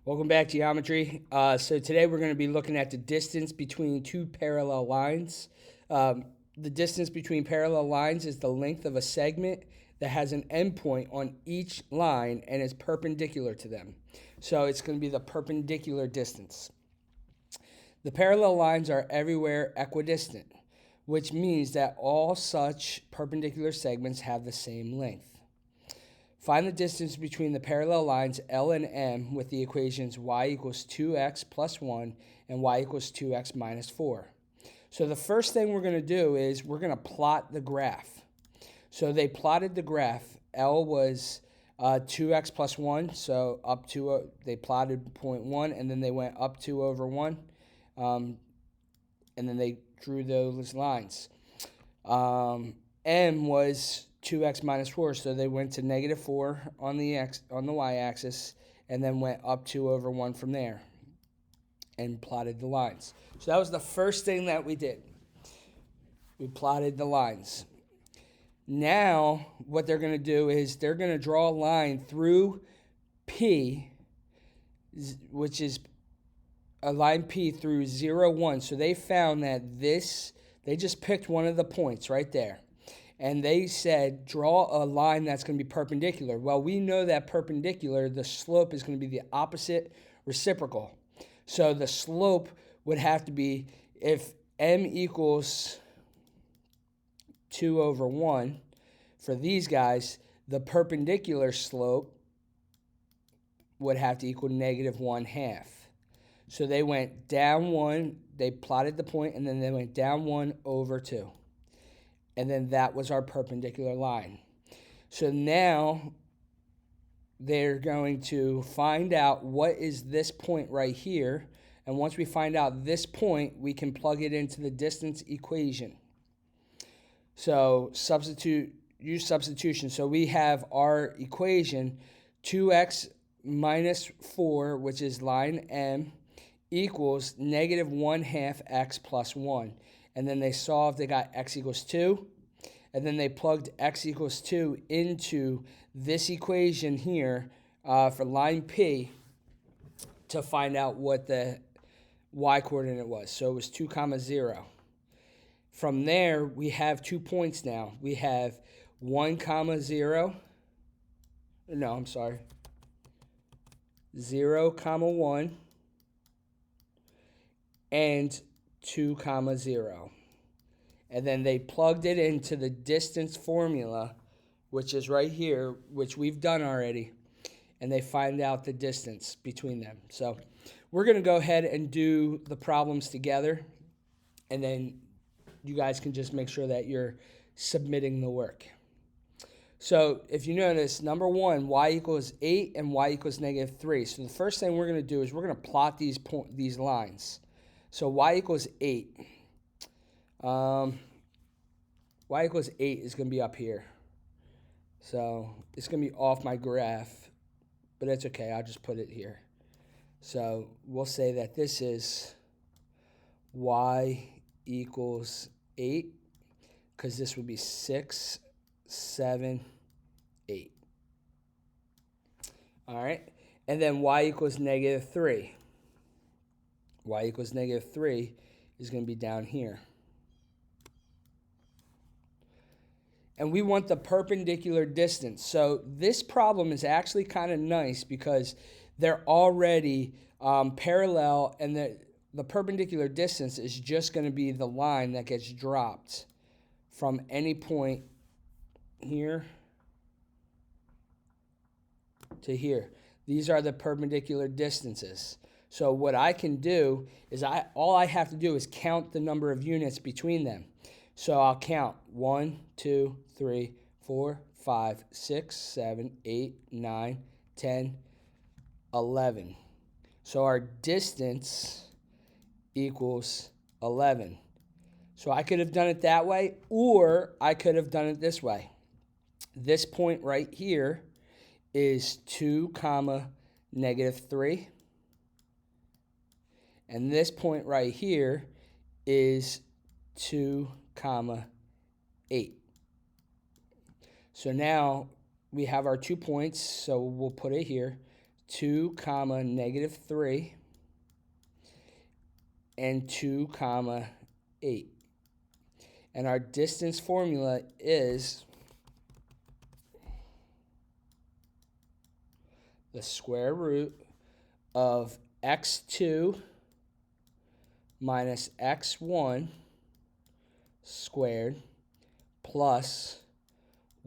Welcome back to geometry. So today we're going to be looking at the distance between two parallel lines. The distance between parallel lines is the length of a segment that has an endpoint on each line and is perpendicular to them. So it's going to be the perpendicular distance. The parallel lines are everywhere equidistant, which means that all such perpendicular segments have the same length. Find the distance between the parallel lines L and M with the equations y equals 2x plus 1 and y equals 2x minus 4. So the first thing we're going to do is we're going to plot the graph. So they plotted the graph. L was 2x plus 1, so up to, they plotted point 1, and then they went up 2 over 1, and then they drew those lines. M was 2x minus 4, so they went to negative 4 on the y-axis and then went up 2 over 1 from there and plotted the lines. So that was the first thing that we did. We plotted the lines. Now what they're going to do is they're going to draw a line through P, which is a line P through 0, 1. So they found that they just picked one of the points right there. And they said, draw a line that's going to be perpendicular. Well, we know that perpendicular, the slope is going to be the opposite reciprocal. So the slope would have to be, if m equals 2 over 1, for these guys, the perpendicular slope would have to equal negative 1/2. So they went down 1, they plotted the point, and then they went down 1 over 2. And then that was our perpendicular line. So now they're going to find out what is this point right here. And once we find out this point, we can plug it into the distance equation. So use substitution. So we have our equation 2x minus 4, which is line M, equals negative 1/2 x plus 1. And then they solved, they got x equals 2. And then they plugged x equals 2 into this equation here for line P to find out what the y coordinate was. So it was 2, 0. From there, we have 2 points now. We have 1, 0. No, I'm sorry. 0, 1. And 2, 0. And then they plugged it into the distance formula, which is right here, which we've done already, and they find out the distance between them. So we're going to go ahead and do the problems together, and then you guys can just make sure that you're submitting the work. So if you notice, number 1, y equals 8 and y equals negative 3. So the first thing we're going to do is we're going to plot these lines. So y equals 8. Y equals 8 is going to be up here. So it's going to be off my graph, but that's okay. I'll just put it here. So we'll say that this is y equals 8, because this would be 6, 7, 8. All right. And then y equals negative 3. Y equals negative 3 is going to be down here. And we want the perpendicular distance. So this problem is actually kind of nice because they're already parallel, and the perpendicular distance is just going to be the line that gets dropped from any point here to here. These are the perpendicular distances. So what I can do is all I have to do is count the number of units between them. So I'll count 1, 2, 3, 4, 5, 6, 7, 8, 9, 10, 11. So our distance equals 11. So I could have done it that way, or I could have done it this way. This point right here is 2, negative 3. And this point right here is 2, 8. So now we have our 2 points, so we'll put it here. 2 comma negative 3 and 2 comma 8. And our distance formula is the square root of x2 minus x1 squared plus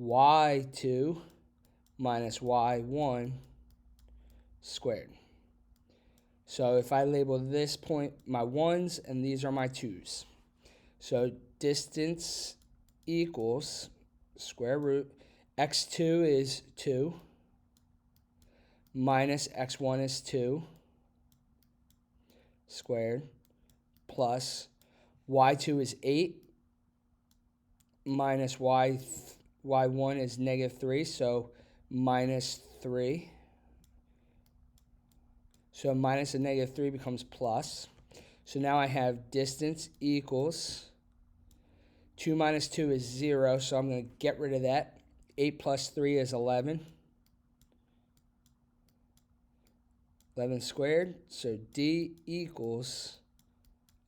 y2 minus y1 squared. So if I label this point my 1's and these are my 2's. So distance equals square root x2 is 2 minus x1 is 2 squared plus y2 is 8 minus y1 is negative 3, so minus 3. So minus a negative 3 becomes plus. So now I have distance equals 2 minus 2 is 0, so I'm going to get rid of that. 8 plus 3 is 11. 11 squared, so D equals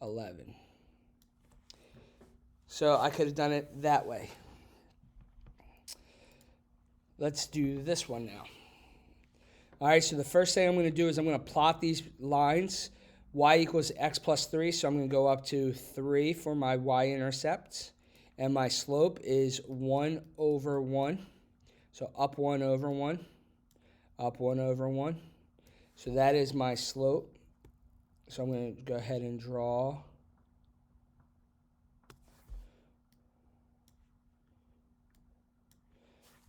11. So I could have done it that way. Let's do this one now. All right, so the first thing I'm going to do is I'm going to plot these lines. Y equals x plus 3, so I'm going to go up to 3 for my y-intercept. And my slope is 1 over 1. So up 1 over 1, up 1 over 1. So that is my slope. So I'm going to go ahead and draw.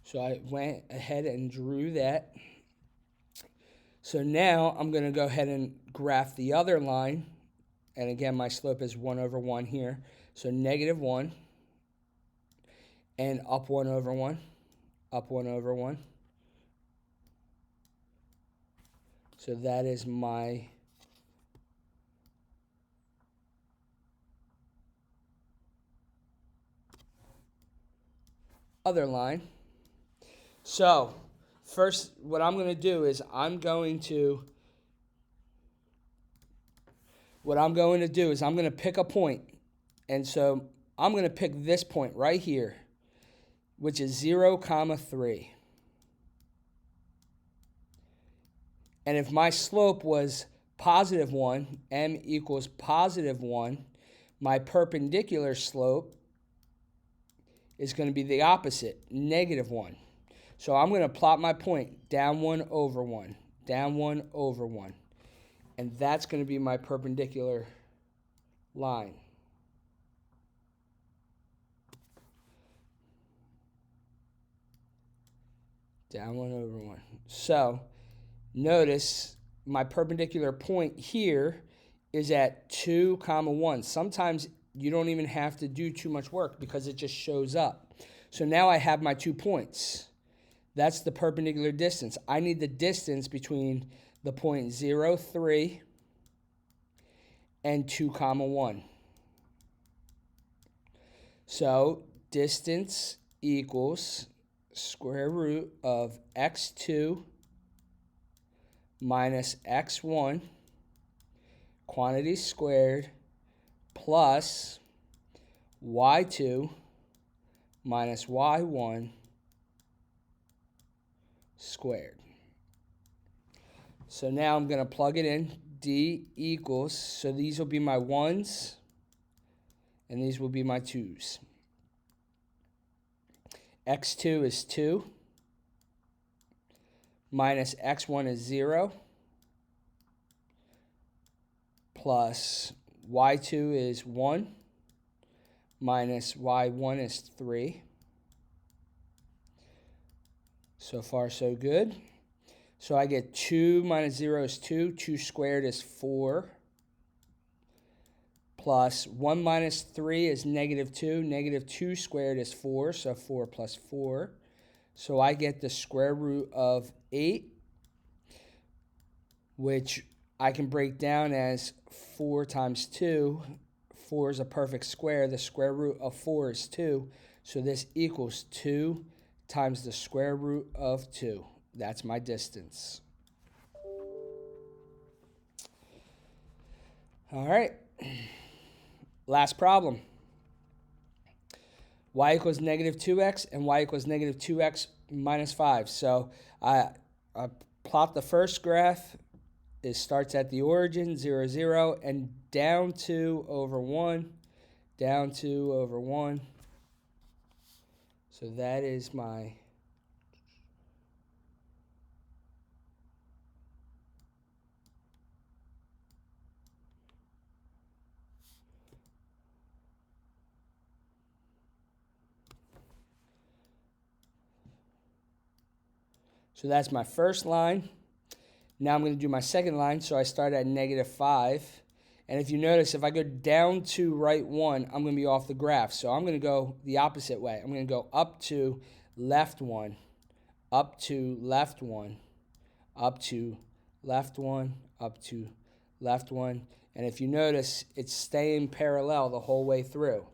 So I went ahead and drew that. So now I'm going to go ahead and graph the other line. And again, my slope is 1 over 1 here. So negative 1 and up 1 over 1, up 1 over 1. So that is my other line. So first, what I'm going to do is I'm going to pick a point. And so I'm going to pick this point right here, which is 0, 3. And if my slope was positive 1, m equals positive 1, my perpendicular slope is going to be the opposite, negative 1. So I'm going to plot my point, down 1 over 1, down 1 over 1. And that's going to be my perpendicular line. Down 1 over 1. So notice my perpendicular point here is at 2, 1. Sometimes you don't even have to do too much work because it just shows up. So now I have my 2 points. That's the perpendicular distance. I need the distance between the point 0, 3 and 2, 1. So distance equals square root of x2 minus x1 quantity squared plus y2 minus y1 squared. So now I'm going to plug it in. D equals, so these will be my 1's and these will be my 2's. x2 is 2 minus x1 is 0 plus y2 is 1 minus y1 is 3. So far, so good. So I get 2 minus 0 is 2. 2 squared is 4. Plus 1 minus 3 is negative 2. Negative 2 squared is 4. So 4 plus 4. So I get the square root of 8, which I can break down as 4 times 2. 4 is a perfect square. The square root of 4 is 2. So this equals 2 times the square root of 2. That's my distance. All right. Last problem. Y equals negative 2x and y equals negative 2x minus 5. So I plot the first graph. It starts at the origin, 0, 0, and down 2 over 1, down 2 over 1. So that is my So that's my first line. Now I'm going to do my second line. So I start at negative 5. And if you notice, if I go down to right 1, I'm going to be off the graph. So I'm going to go the opposite way. I'm going to go up to left 1, up to left 1, up to left 1, up to left 1. And if you notice, it's staying parallel the whole way through.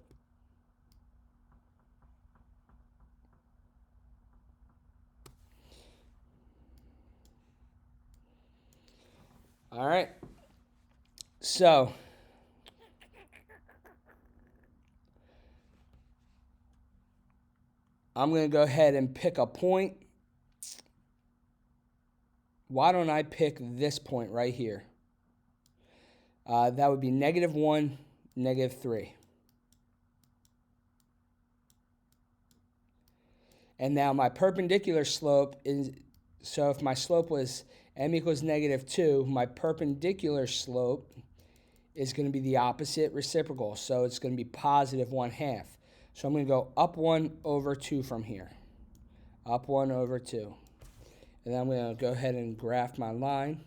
All right. So I'm going to go ahead and pick a point. Why don't I pick this point right here? That would be negative 1, negative 3. And now my perpendicular slope is, so if my slope was m equals negative 2, my perpendicular slope is going to be the opposite reciprocal. So it's going to be positive 1/2. So I'm going to go up 1 over 2 from here. Up 1 over 2. And then I'm going to go ahead and graph my line.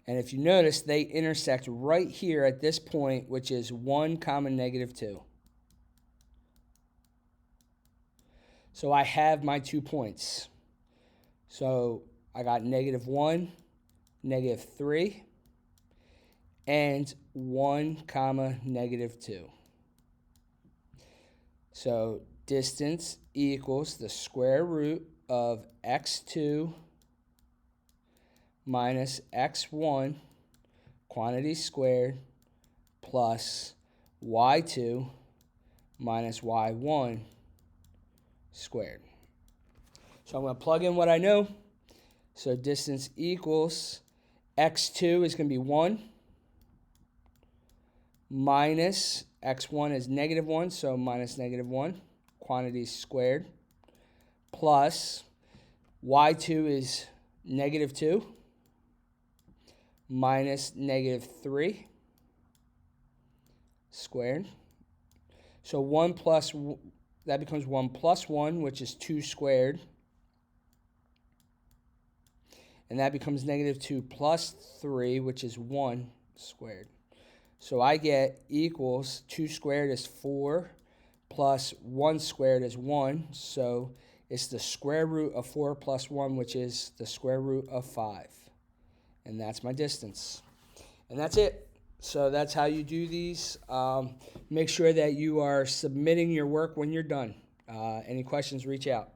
And if you notice, they intersect right here at this point, which is 1 comma negative 2. So I have my 2 points. So I got negative 1, negative 3, and 1 comma negative 2. So distance equals the square root of x2 minus x1, quantity squared, plus y2 minus y1 squared. So I'm going to plug in what I know. So distance equals x2 is going to be 1 minus x1 is negative 1, so minus negative 1, quantity squared, plus y2 is negative 2 minus negative 3 squared. So 1 plus, that becomes 1 plus 1, which is 2 squared. And that becomes negative 2 plus 3, which is 1 squared. So I get equals 2 squared is 4 plus 1 squared is 1. So it's the square root of 4 plus 1, which is the square root of 5. And that's my distance. And that's it. So that's how you do these. Make sure that you are submitting your work when you're done. Any questions, reach out.